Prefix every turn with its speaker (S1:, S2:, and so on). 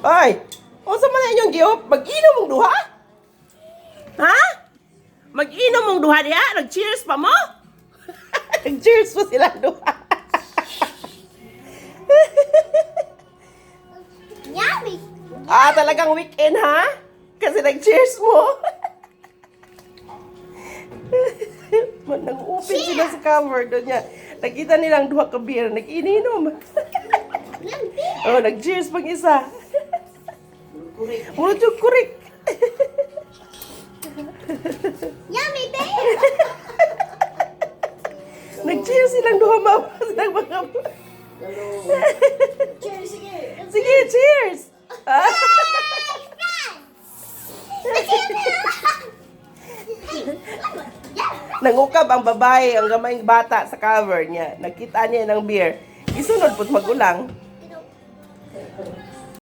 S1: Ay! Unsa man na inyong giop? Mag-inom mong duha? Ha? Mag-inom mong duha diha? Nag-cheers pa mo? Nag-cheers po sila duha.
S2: Yummy.
S1: Talagang weekend ha? Kasi nag-cheers mo. Nang-upin sila sa cover doon niya. Nakita nilang duha ka beer. Nag-ininom. Oh, nag-cheers pang isa. Mucho kurik.
S2: Yummy, babe.
S1: Nag-cheers silang duha mama. Silang mga...
S2: Cheers, sige.
S1: Sige, cheers! Nangukab ang babae, ang gamayng bata sa cover niya. Nakita niya ng beer. Isunod po't magulang.